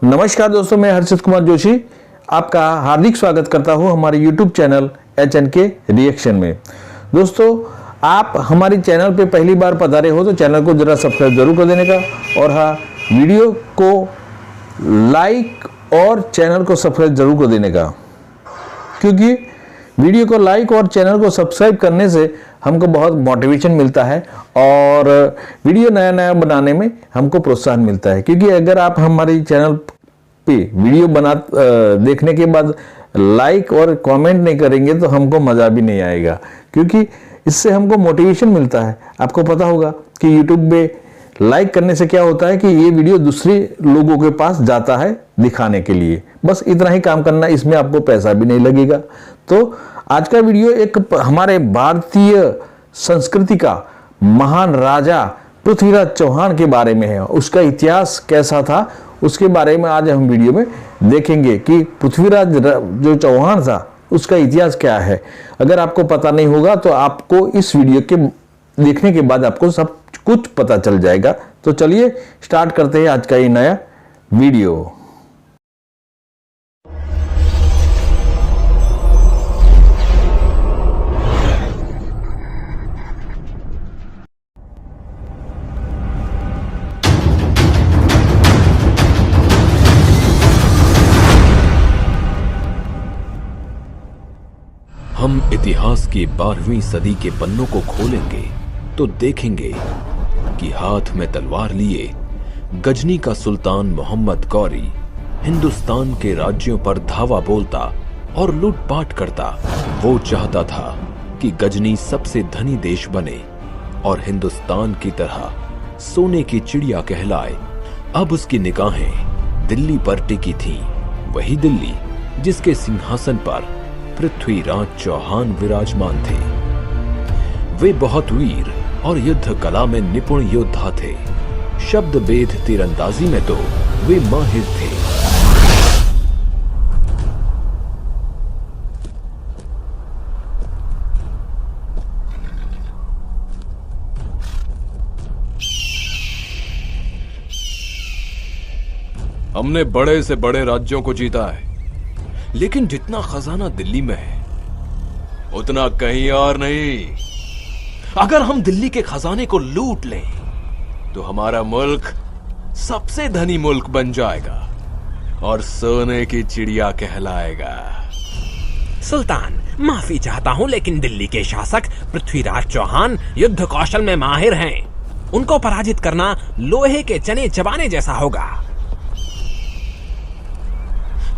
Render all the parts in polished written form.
नमस्कार दोस्तों, मैं हर्षित कुमार जोशी आपका हार्दिक स्वागत करता हूं हमारे YouTube चैनल HNK रिएक्शन में। दोस्तों, आप हमारे चैनल पे पहली बार पधारे हो तो चैनल को जरा सब्सक्राइब जरूर कर देने का, और हाँ, वीडियो को लाइक और चैनल को सब्सक्राइब जरूर कर देने का, क्योंकि वीडियो को लाइक और चैनल को सब्सक्राइब करने से हमको बहुत मोटिवेशन मिलता है और वीडियो नया बनाने में हमको प्रोत्साहन मिलता है। क्योंकि अगर आप हमारे चैनल पे वीडियो देखने के बाद लाइक और कमेंट नहीं करेंगे तो हमको मज़ा भी नहीं आएगा, क्योंकि इससे हमको मोटिवेशन मिलता है। आपको पता होगा कि यूट्यूब पे लाइक करने से क्या होता है कि ये वीडियो दूसरे लोगों के पास जाता है दिखाने के लिए। बस इतना ही काम करना, इसमें आपको पैसा भी नहीं लगेगा। तो आज का वीडियो एक हमारे भारतीय संस्कृति का महान राजा पृथ्वीराज चौहान के बारे में है। उसका इतिहास कैसा था उसके बारे में आज हम वीडियो में देखेंगे कि पृथ्वीराज जो चौहान था उसका इतिहास क्या है। अगर आपको पता नहीं होगा तो आपको इस वीडियो के देखने के बाद आपको सब कुछ पता चल जाएगा। तो चलिए स्टार्ट करते हैं आज का ये नया वीडियो। हम इतिहास की 12वीं सदी के पन्नों को खोलेंगे तो देखेंगे कि हाथ में तलवार लिए गजनी का सुल्तान मोहम्मद गौरी हिंदुस्तान के राज्यों पर धावा बोलता और लूटपाट करता। वो चाहता था कि गजनी सबसे धनी देश बने और हिंदुस्तान की तरह सोने की चिड़िया कहलाए। अब उसकी निगाहें दिल्ली पर टिकी थीं, वही दिल्ली जिसके सिंहासन पर पृथ्वीराज चौहान विराजमान थे। वे बहुत वीर और युद्ध कला में निपुण योद्धा थे। शब्द भेद तीरंदाजी में तो वे माहिर थे। हमने बड़े से बड़े राज्यों को जीता है, लेकिन जितना खजाना दिल्ली में है उतना कहीं और नहीं। अगर हम दिल्ली के खजाने को लूट लें तो हमारा मुल्क सबसे धनी मुल्क बन जाएगा और सोने की चिड़िया कहलाएगा। सुल्तान, माफी चाहता हूं, लेकिन दिल्ली के शासक पृथ्वीराज चौहान युद्ध कौशल में माहिर हैं। उनको पराजित करना लोहे के चने चबाने जैसा होगा।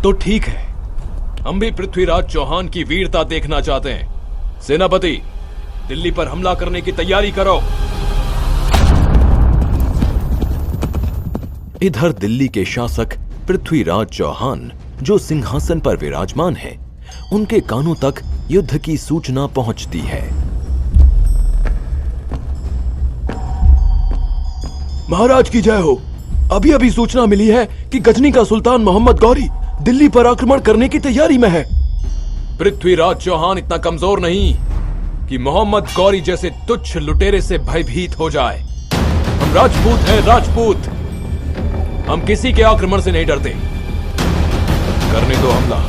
तो ठीक है, हम भी पृथ्वीराज चौहान की वीरता देखना चाहते हैं। सेनापति, दिल्ली पर हमला करने की तैयारी करो। इधर दिल्ली के शासक पृथ्वीराज चौहान जो सिंहासन पर विराजमान हैं, उनके कानों तक युद्ध की सूचना पहुंचती है। महाराज की जय हो। अभी अभी सूचना मिली है कि गजनी का सुल्तान मोहम्मद गौरी दिल्ली पर आक्रमण करने की तैयारी में है। पृथ्वीराज चौहान इतना कमजोर नहीं कि मोहम्मद गौरी जैसे तुच्छ लुटेरे से भयभीत हो जाए। हम राजपूत हैं, राजपूत। हम किसी के आक्रमण से नहीं डरते। करने दो हमला।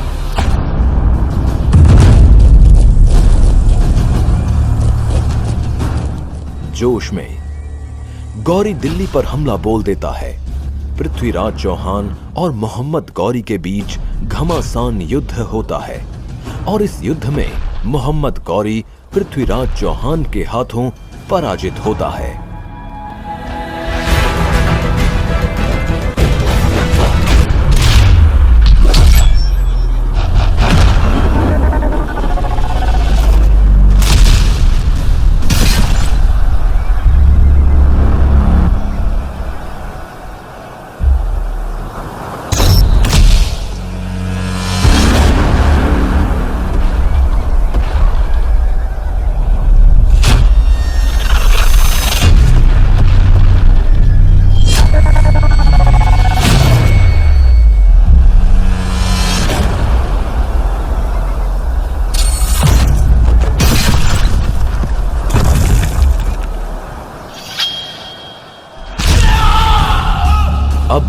जोश में गौरी दिल्ली पर हमला बोल देता है। पृथ्वीराज चौहान और मोहम्मद गौरी के बीच घमासान युद्ध होता है और इस युद्ध में मोहम्मद गौरी पृथ्वीराज चौहान के हाथों पराजित होता है।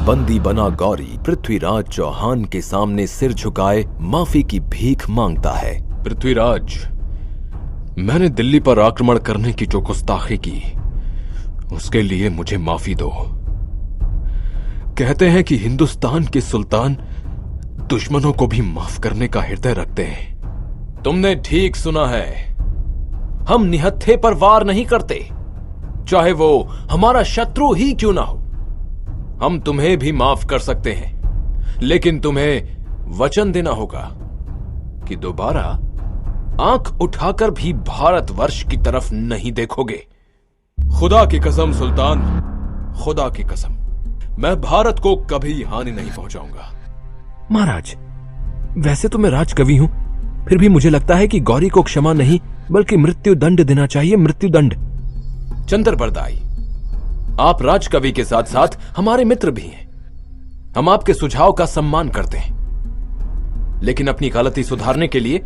बंदी बना गौरी पृथ्वीराज चौहान के सामने सिर झुकाए माफी की भीख मांगता है। पृथ्वीराज, मैंने दिल्ली पर आक्रमण करने की जो गुस्ताखी की उसके लिए मुझे माफी दो। कहते हैं कि हिंदुस्तान के सुल्तान दुश्मनों को भी माफ करने का हृदय रखते हैं। तुमने ठीक सुना है। हम निहत्थे पर वार नहीं करते, चाहे वो हमारा शत्रु ही क्यों ना हो। हम तुम्हें भी माफ कर सकते हैं, लेकिन तुम्हें वचन देना होगा कि दोबारा आंख उठाकर भी भारतवर्ष की तरफ नहीं देखोगे। खुदा की कसम सुल्तान, खुदा की कसम, मैं भारत को कभी हानि नहीं पहुंचाऊंगा। महाराज, वैसे तो मैं राजकवि हूं, फिर भी मुझे लगता है कि गौरी को क्षमा नहीं बल्कि मृत्यु दंड देना चाहिए। मृत्यु दंड। चंद्र बरदाई, आप राजकवि के साथ साथ हमारे मित्र भी हैं। हम आपके सुझाव का सम्मान करते हैं, लेकिन अपनी गलती सुधारने के लिए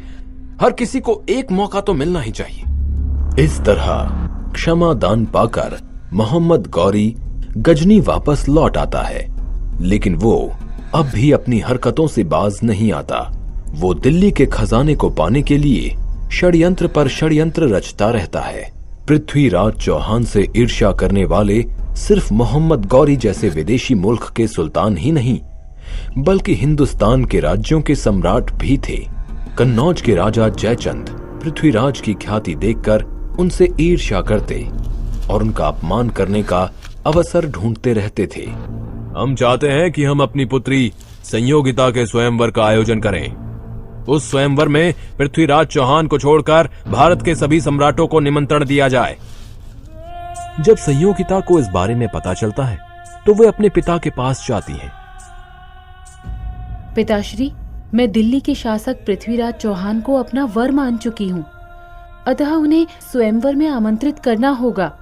हर किसी को एक मौका तो मिलना ही चाहिए। इस तरह क्षमा दान पाकर मोहम्मद गौरी गजनी वापस लौट आता है, लेकिन वो अब भी अपनी हरकतों से बाज नहीं आता। वो दिल्ली के खजाने को पाने के लिए षड्यंत्र पर षड्यंत्र रचता रहता है। पृथ्वीराज चौहान से ईर्ष्या करने वाले सिर्फ मोहम्मद गौरी जैसे विदेशी मुल्क के सुल्तान ही नहीं, बल्कि हिंदुस्तान के राज्यों के सम्राट भी थे। कन्नौज के राजा जयचंद पृथ्वीराज की ख्याति देखकर उनसे ईर्ष्या करते और उनका अपमान करने का अवसर ढूंढते रहते थे। हम चाहते हैं कि हम अपनी पुत्री संयोगिता के स्वयंवर का आयोजन करें। उस स्वयंवर में पृथ्वीराज चौहान को छोड़कर भारत के सभी सम्राटों को निमंत्रण दिया जाए। जब संयोगिता को इस बारे में पता चलता है तो वे अपने पिता के पास जाती हैं। पिताश्री, मैं दिल्ली के शासक पृथ्वीराज चौहान को अपना वर मान चुकी हूँ, अतः उन्हें स्वयंवर में आमंत्रित करना होगा।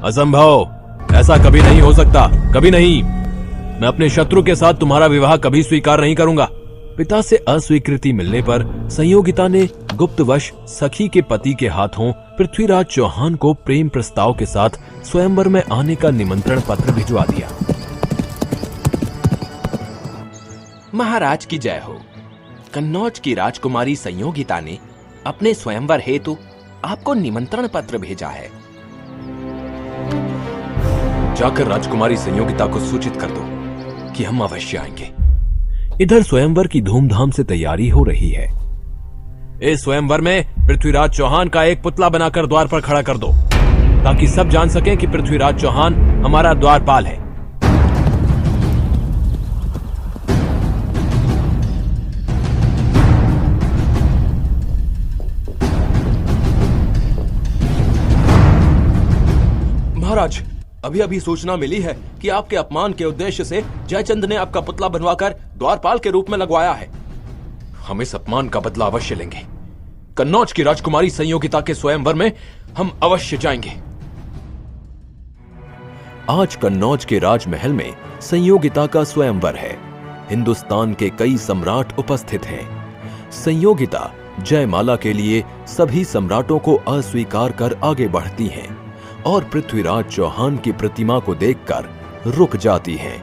असंभव, ऐसा कभी नहीं हो सकता, कभी नहीं। मैं अपने शत्रु के साथ तुम्हारा विवाह कभी स्वीकार नहीं करूंगा। पिता से अस्वीकृति मिलने पर संयोगिता ने गुप्तवश सखी के पति के हाथों पृथ्वीराज चौहान को प्रेम प्रस्ताव के साथ स्वयंवर में आने का निमंत्रण पत्र भिजवा दिया। महाराज की जय हो। कन्नौज की राजकुमारी संयोगिता ने अपने स्वयंवर हेतु आपको निमंत्रण पत्र भेजा है। जाकर राजकुमारी संयोगिता को सूचित कर दो कि हम अवश्य आएंगे। इधर स्वयंवर की धूमधाम से तैयारी हो रही है। इस स्वयंवर में पृथ्वीराज चौहान का एक पुतला बनाकर द्वार पर खड़ा कर दो, ताकि सब जान सकें कि पृथ्वीराज चौहान हमारा द्वारपाल है। महाराज, अभी अभी सूचना मिली है कि आपके अपमान के उद्देश्य से जयचंद ने आपका पुतला बनवाकर द्वारपाल के रूप में लगवाया है। हम इस अपमान का बदला अवश्य लेंगे। कन्नौज की राजकुमारी संयोगिता के स्वयंवर में हम अवश्य जाएंगे। आज कन्नौज के राजमहल में संयोगिता का स्वयंवर है। हिंदुस्तान के कई सम्राट उपस्थित हैं। संयोगिता जयमाला के लिए सभी सम्राटों को अस्वीकार कर आगे बढ़ती हैं और पृथ्वीराज चौहान की प्रतिमा को देखकर रुक जाती हैं।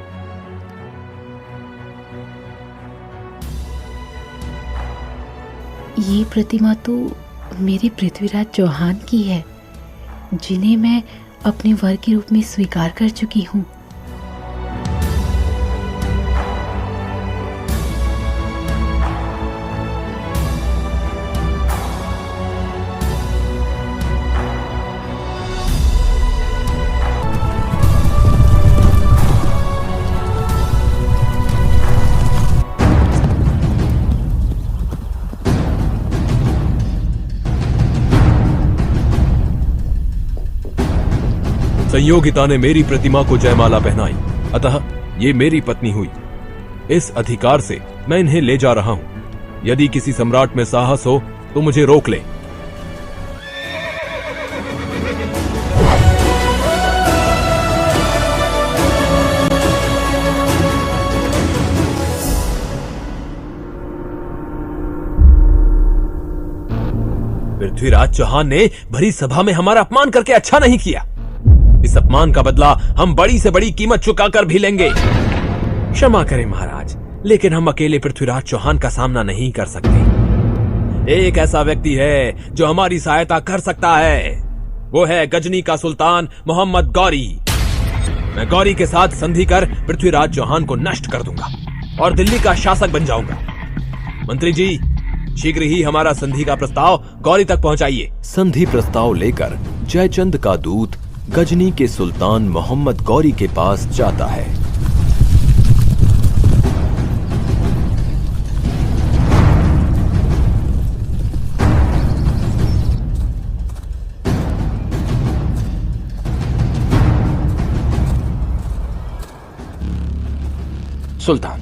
ये प्रतिमा तो मेरे पृथ्वीराज चौहान की है, जिन्हें मैं अपने वर के रूप में स्वीकार कर चुकी हूँ। संयोगिता ने मेरी प्रतिमा को जयमाला पहनाई, अतः ये मेरी पत्नी हुई। इस अधिकार से मैं इन्हें ले जा रहा हूं। यदि किसी सम्राट में साहस हो तो मुझे रोक ले। पृथ्वीराज चौहान ने भरी सभा में हमारा अपमान करके अच्छा नहीं किया। इस अपमान का बदला हम बड़ी से बड़ी कीमत चुकाकर भी लेंगे। क्षमा करें महाराज, लेकिन हम अकेले पृथ्वीराज चौहान का सामना नहीं कर सकते। एक ऐसा व्यक्ति है जो हमारी सहायता कर सकता है, वो है गजनी का सुल्तान मोहम्मद गौरी। मैं गौरी के साथ संधि कर पृथ्वीराज चौहान को नष्ट कर दूंगा और दिल्ली का शासक बन जाऊंगा। मंत्री जी, शीघ्र ही हमारा संधि का प्रस्ताव गौरी तक पहुंचाइए। संधि प्रस्ताव लेकर जयचंद का दूत गजनी के सुल्तान मोहम्मद गौरी के पास जाता है। सुल्तान,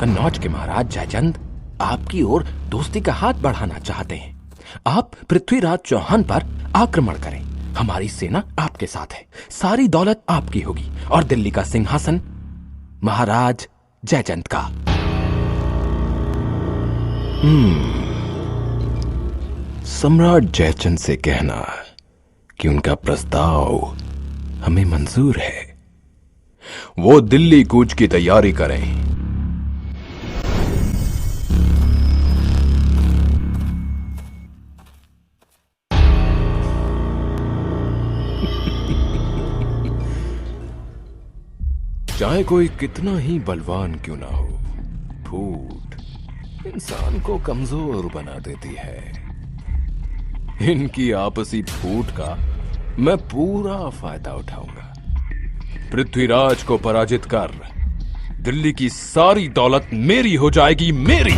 कन्नौज के महाराज जयचंद आपकी ओर दोस्ती का हाथ बढ़ाना चाहते हैं। आप पृथ्वीराज चौहान पर आक्रमण करें। हमारी सेना आपके साथ है, सारी दौलत आपकी होगी और दिल्ली का सिंहासन महाराज जयचंद का। सम्राट जयचंद से कहना कि उनका प्रस्ताव हमें मंजूर है। वो दिल्ली कूच की तैयारी करें। चाहे कोई कितना ही बलवान क्यों ना हो, फूट इंसान को कमजोर बना देती है। इनकी आपसी फूट का मैं पूरा फायदा उठाऊंगा। पृथ्वीराज को पराजित कर दिल्ली की सारी दौलत मेरी हो जाएगी, मेरी।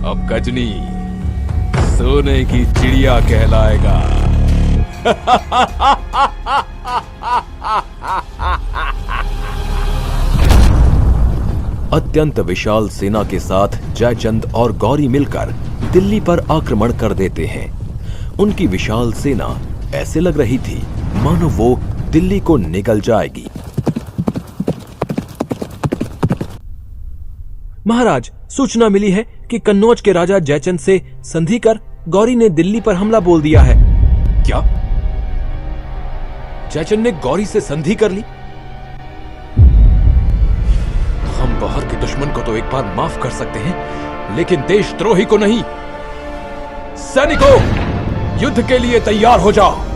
अब गजनी सोने की चिड़िया कहलाएगा। अत्यंत विशाल सेना के साथ जयचंद और गौरी मिलकर दिल्ली पर आक्रमण कर देते हैं। उनकी विशाल सेना ऐसे लग रही थी मानो वो दिल्ली को निगल जाएगी। महाराज, सूचना मिली है कि कन्नौज के राजा जयचंद से संधि कर गौरी ने दिल्ली पर हमला बोल दिया है। क्या जयचंद ने गौरी से संधि कर ली? हम बाहर के दुश्मन को तो एक बार माफ कर सकते हैं, लेकिन देशद्रोही को नहीं। सैनिकों, युद्ध के लिए तैयार हो जाओ।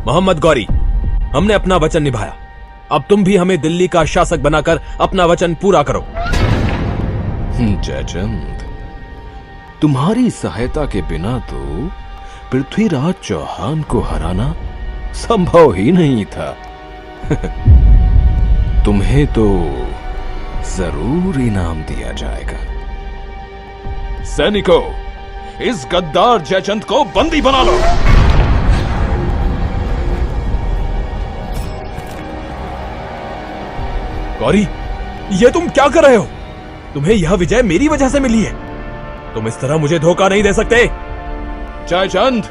मोहम्मद गौरी, हमने अपना वचन निभाया। अब तुम भी हमें दिल्ली का शासक बनाकर अपना वचन पूरा करो। जयचंद, तुम्हारी सहायता के बिना तो पृथ्वीराज चौहान को हराना संभव ही नहीं था। तुम्हें तो जरूर इनाम दिया जाएगा। सैनिकों, इस गद्दार जयचंद को बंदी बना लो। गौरी, ये तुम क्या कर रहे हो? तुम्हें यह विजय मेरी वजह से मिली है। तुम इस तरह मुझे धोखा नहीं दे सकते। जयचंद,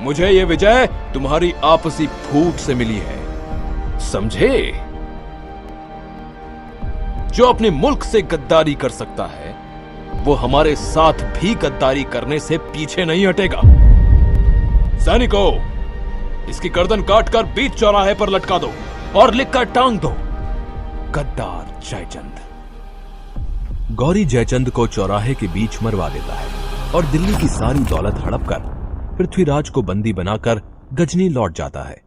मुझे यह विजय तुम्हारी आपसी फूट से मिली है, समझे? जो अपने मुल्क से गद्दारी कर सकता है, वो हमारे साथ भी गद्दारी करने से पीछे नहीं हटेगा। सैनिकों, इसकी गर्दन काटकर बीच चौराहे पर लटका दो और लिखकर टांग दो, गद्दार जयचंद। गौरी जयचंद को चौराहे के बीच मरवा देता है और दिल्ली की सारी दौलत हड़प कर पृथ्वीराज को बंदी बनाकर गजनी लौट जाता है।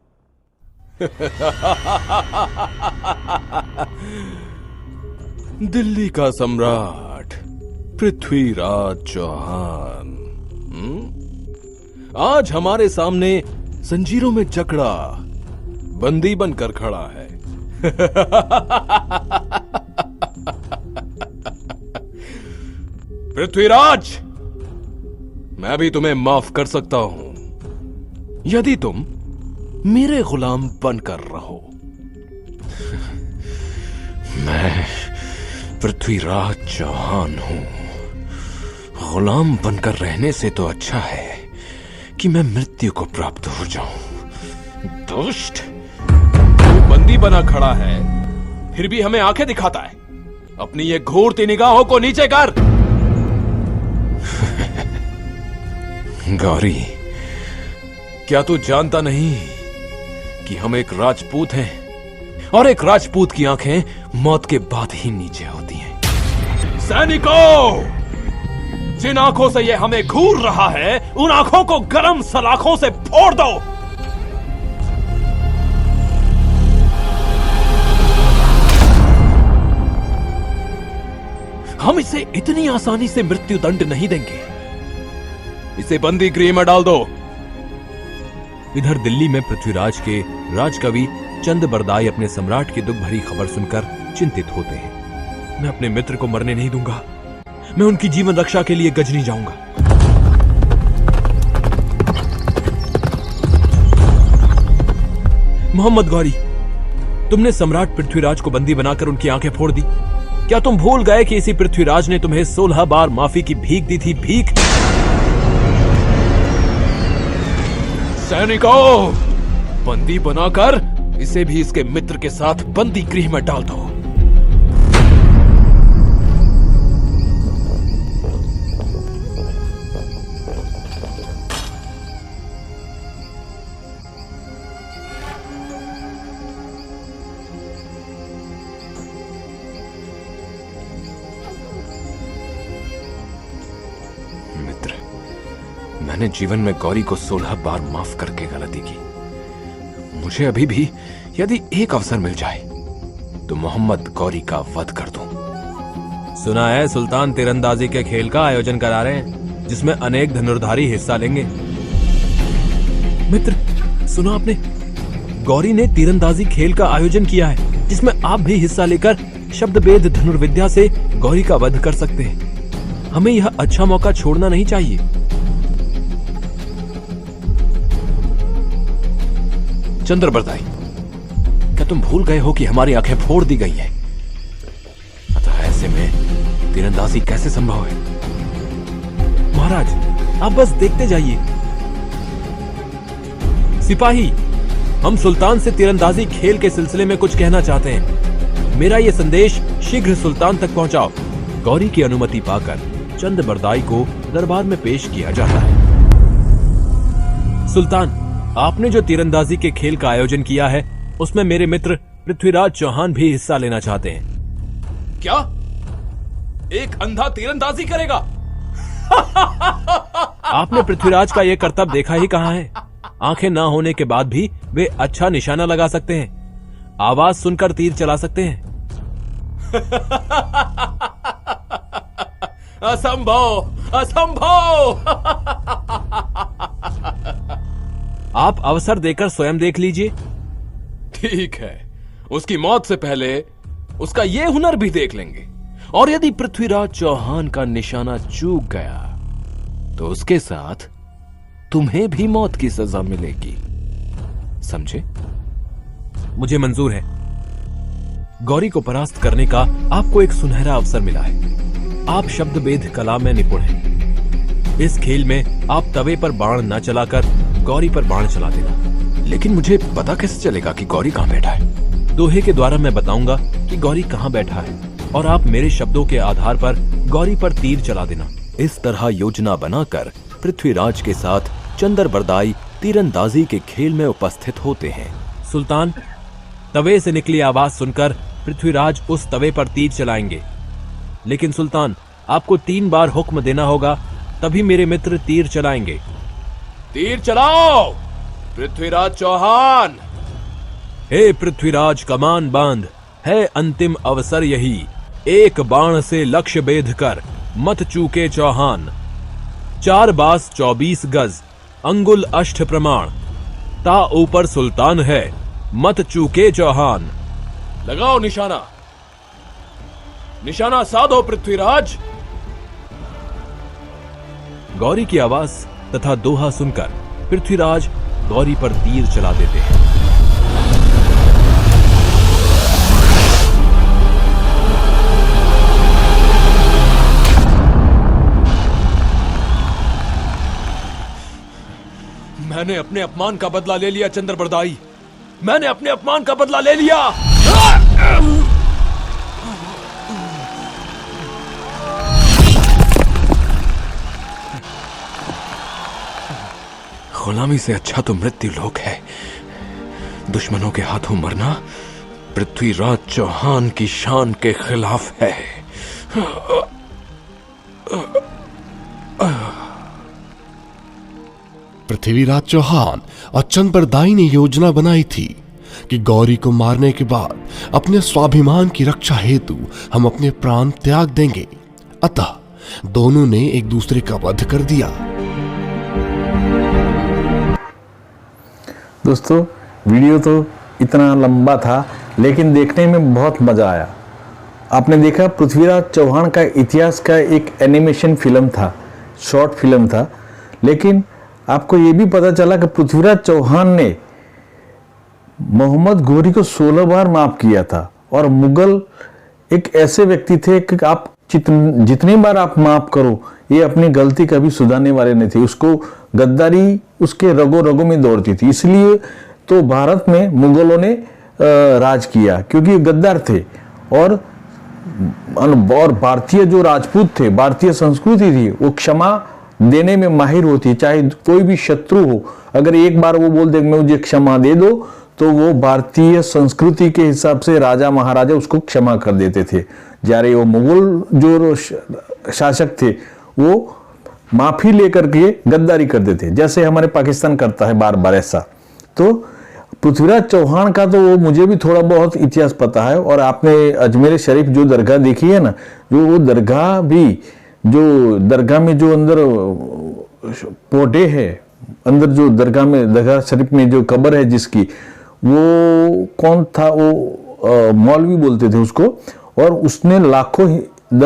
दिल्ली का सम्राट पृथ्वीराज चौहान आज हमारे सामने जंजीरों में जकड़ा बंदी बनकर खड़ा है। पृथ्वीराज, मैं भी तुम्हें माफ कर सकता हूं यदि तुम मेरे गुलाम बनकर रहो। मैं पृथ्वीराज चौहान हूं। गुलाम बनकर रहने से तो अच्छा है कि मैं मृत्यु को प्राप्त हो जाऊं। दुष्ट, तू बंदी बना खड़ा है, फिर भी हमें आंखें दिखाता है। अपनी ये घूरती निगाहों को नीचे कर। गौरी, क्या तू जानता नहीं कि हम एक राजपूत हैं और एक राजपूत की आंखें मौत के बाद ही नीचे होती हैं। सैनिकों, जिन आंखों से ये हमें घूर रहा है, उन आंखों को गरम सलाखों से फोड़ दो। हम इसे इतनी आसानी से मृत्यु दंड नहीं देंगे। इसे बंदी गृह में डाल दो। इधर दिल्ली में पृथ्वीराज के राजकवि चंद बरदाई अपने सम्राट की दुख भरी खबर सुनकर चिंतित होते हैं। मैं अपने मित्र को मरने नहीं दूंगा। मैं उनकी जीवन रक्षा के लिए गजनी जाऊंगा। मोहम्मद गौरी, तुमने सम्राट पृथ्वीराज को बंदी बनाकर उनकी आंखें फोड़ दी। क्या तुम भूल गए कि इसी पृथ्वीराज ने तुम्हें 16 बार माफी की भीख दी थी? भीख। सैनिकों, बंदी बनाकर इसे भी इसके मित्र के साथ बंदी गृह में डाल दो। मित्र, मैंने जीवन में गौरी को 16 बार माफ करके गलती की। मुझे अभी भी यदि एक अवसर मिल जाए तो मोहम्मद गौरी का वध कर दूं। सुना है सुल्तान तीरंदाजी के खेल का आयोजन करा रहे हैं, जिसमें अनेक धनुर्धारी हिस्सा लेंगे। मित्र, सुना आपने? गौरी ने तीरंदाजी खेल का आयोजन किया है, जिसमें आप भी हिस्सा लेकर शब्दभेद धनुर्विद्या से गौरी का वध कर सकते हैं। हमें यह अच्छा मौका छोड़ना नहीं चाहिए। चंद्र बरदाई, क्या तुम भूल गए हो कि हमारी आंखें फोड़ दी गई हैं? अतः ऐसे में तीरंदाजी कैसे संभव है? महाराज, आप बस देखते जाइए। सिपाही, हम सुल्तान से तीरंदाजी खेल के सिलसिले में कुछ कहना चाहते हैं। मेरा यह संदेश शीघ्र सुल्तान तक पहुंचाओ। गौरी की अनुमति पाकर चंद बरदाई को दरबार में पेश किया जाता है। सुल्तान, आपने जो तीरंदाजी के खेल का आयोजन किया है, उसमें मेरे मित्र पृथ्वीराज चौहान भी हिस्सा लेना चाहते हैं। क्या एक अंधा तीरंदाजी करेगा? आपने पृथ्वीराज का यह करतब देखा ही कहां है? आंखें ना होने के बाद भी वे अच्छा निशाना लगा सकते हैं, आवाज सुनकर तीर चला सकते हैं। असंभव, असंभव। आप अवसर देकर स्वयं देख लीजिए। ठीक है, उसकी मौत से पहले उसका यह हुनर भी देख लेंगे। और यदि पृथ्वीराज चौहान का निशाना चूक गया तो उसके साथ तुम्हें भी मौत की सजा मिलेगी, समझे? मुझे मंजूर है। गौरी को परास्त करने का आपको एक सुनहरा अवसर मिला है। आप शब्दभेद कला में निपुण हैं। इस खेल में आप तवे पर बाण न चलाकर गौरी पर बाण चला देना। लेकिन मुझे पता कैसे चलेगा कि गौरी कहां बैठा है? दोहे के द्वारा मैं बताऊंगा कि गौरी कहां बैठा है और आप मेरे शब्दों के आधार पर गौरी पर तीर चला देना। इस तरह योजना बनाकर पृथ्वीराज के साथ चंद्रबरदाई तीरंदाजी के खेल में उपस्थित होते हैं। सुल्तान, तवे से निकली आवाज सुनकर पृथ्वीराज उस तवे पर तीर चलाएंगे। लेकिन सुल्तान, आपको 3 बार हुक्म देना होगा, तभी मेरे मित्र तीर चलाएंगे। तीर चलाओ पृथ्वीराज चौहान। हे पृथ्वीराज, कमान बांध, है अंतिम अवसर यही। एक बाण से लक्ष्य बेध कर मत चूके चौहान। 4 बास 24 गज, अंगुल अष्ट प्रमाण। ता ऊपर सुल्तान है, मत चूके चौहान। लगाओ निशाना, निशाना साधो पृथ्वीराज। गौरी की आवाज तथा दोहा सुनकर पृथ्वीराज गौरी पर तीर चला देते हैं। मैंने अपने अपमान का बदला ले लिया चंद्रबरदाई, मैंने अपने अपमान का बदला ले लिया। गुलामी से अच्छा तो मृत्यु लोक है। दुश्मनों के हाथों मरना पृथ्वीराज चौहान की शान के खिलाफ है। पृथ्वीराज चौहान और चंद्रबरदाई ने योजना बनाई थी कि गौरी को मारने के बाद अपने स्वाभिमान की रक्षा हेतु हम अपने प्राण त्याग देंगे। अतः दोनों ने एक दूसरे का वध कर दिया। दोस्तों, वीडियो तो इतना लंबा था लेकिन देखने में बहुत मजा आया। आपने देखा, पृथ्वीराज चौहान का इतिहास का एक एनिमेशन फिल्म था, शॉर्ट फिल्म था। लेकिन आपको ये भी पता चला कि पृथ्वीराज चौहान ने मोहम्मद घोरी को 16 बार माफ किया था। और मुगल एक ऐसे व्यक्ति थे कि आप जितनी बार आप माफ करो, ये अपनी गलती कभी सुधारने वाले नहीं थे। उसको गद्दारी उसके रगों रगों में दौड़ती थी। इसलिए तो भारत में मुगलों ने राज किया, क्योंकि गद्दार थे। और भारतीय जो राजपूत थे, भारतीय संस्कृति थी, वो क्षमा देने में माहिर होती। चाहे कोई भी शत्रु हो, अगर एक बार वो बोल दे मुझे क्षमा दे दो, तो वो भारतीय संस्कृति के हिसाब से राजा महाराजा उसको क्षमा कर देते थे। जारे वो मुगल जो शासक थे वो माफी लेकर के गद्दारी कर देते, जैसे हमारे पाकिस्तान करता है बार बार ऐसा। तो पृथ्वीराज चौहान का तो वो मुझे भी थोड़ा बहुत इतिहास पता है। और आपने अजमेर शरीफ जो दरगाह देखी है ना, जो वो दरगाह भी, जो दरगाह में जो अंदर पोटे है, अंदर जो दरगाह शरीफ में जो कब्र है जिसकी, वो कौन था, वो मौलवी बोलते थे उसको। और उसने लाखों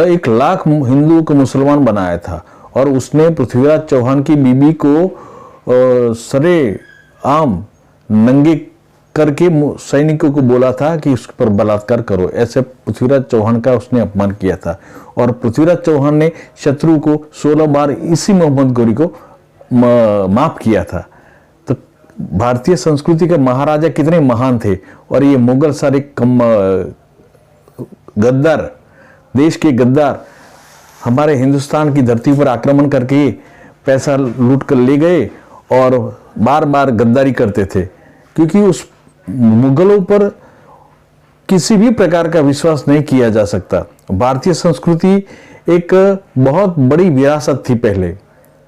1 लाख हिंदुओं को मुसलमान बनाया था। और उसने पृथ्वीराज चौहान की बीबी को सरे आम नंगे करके सैनिकों को बोला था कि उस पर बलात्कार करो। ऐसे पृथ्वीराज चौहान का उसने अपमान किया था। और पृथ्वीराज चौहान ने शत्रु को 16 बार इसी मोहम्मद घोरी को माफ किया था। तो भारतीय संस्कृति के महाराजा कितने महान थे। और ये मुगल सारे गद्दार, देश के गद्दार हमारे हिंदुस्तान की धरती पर आक्रमण करके पैसा लूट कर ले गए और बार बार गद्दारी करते थे। क्योंकि उस मुगलों पर किसी भी प्रकार का विश्वास नहीं किया जा सकता। भारतीय संस्कृति एक बहुत बड़ी विरासत थी पहले,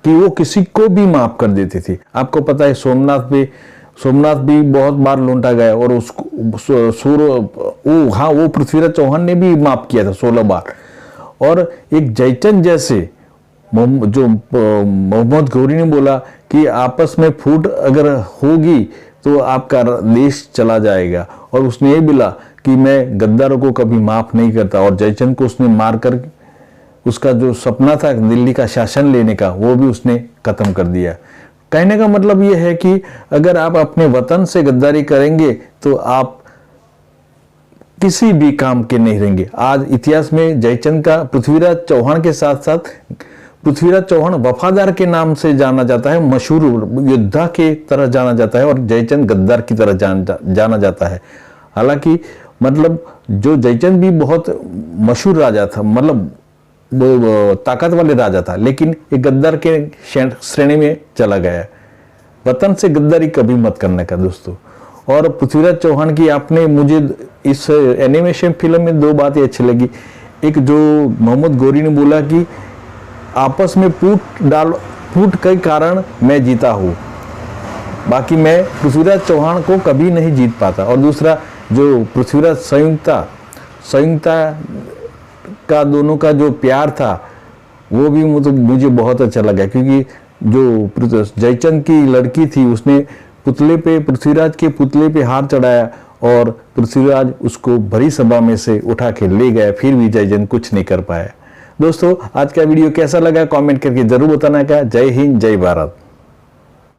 कि वो किसी को भी माफ कर देते थे। आपको पता है सोमनाथ भी बहुत बार लूटा गया और उसको वो पृथ्वीराज चौहान ने भी माफ किया था 16 बार। और एक जयचंद जैसे जो मोहम्मद गौरी ने बोला कि आपस में फूट अगर होगी तो आपका देश चला जाएगा, और उसने ये बोला कि मैं गद्दारों को कभी माफ नहीं करता, और जयचंद को उसने मारकर उसका जो सपना था दिल्ली का शासन लेने का वो भी उसने खत्म कर दिया। कहने का मतलब ये है कि अगर आप अपने वतन से गद्दारी करेंगे तो आप किसी भी काम के नहीं रहेंगे। आज इतिहास में जयचंद का पृथ्वीराज चौहान के साथ साथ पृथ्वीराज चौहान वफादार के नाम से जाना जाता है, मशहूर योद्धा के तरह जाना जाता है, और जयचंद गद्दार की तरह जाना जाता है। हालांकि मतलब जो जयचंद भी बहुत मशहूर राजा था, मतलब वो ताकत वाले राजा था, लेकिन एक गद्दार के श्रेणी में चला गया। वतन से गद्दारी कभी मत करने का दोस्तों। और पृथ्वीराज चौहान की आपने मुझे इस एनिमेशन फिल्म में 2 बातें अच्छी लगी। एक जो मोहम्मद गौरी ने बोला कि आपस में फूट के कारण मैं जीता हूँ, बाकी मैं पृथ्वीराज चौहान को कभी नहीं जीत पाता। और दूसरा जो पृथ्वीराज संयुक्ता का दोनों का जो प्यार था वो भी मुझे बहुत अच्छा लगा, क्योंकि जो जयचंद की लड़की थी उसने पृथ्वीराज के पुतले पे हाथ चढ़ाया और पृथ्वीराज उसको भरी सभा में से उठा के ले गया, फिर भी जयचंद कुछ नहीं कर पाया। दोस्तों आज का वीडियो कैसा लगा कमेंट करके जरूर बताना का। जय हिंद, जय भारत।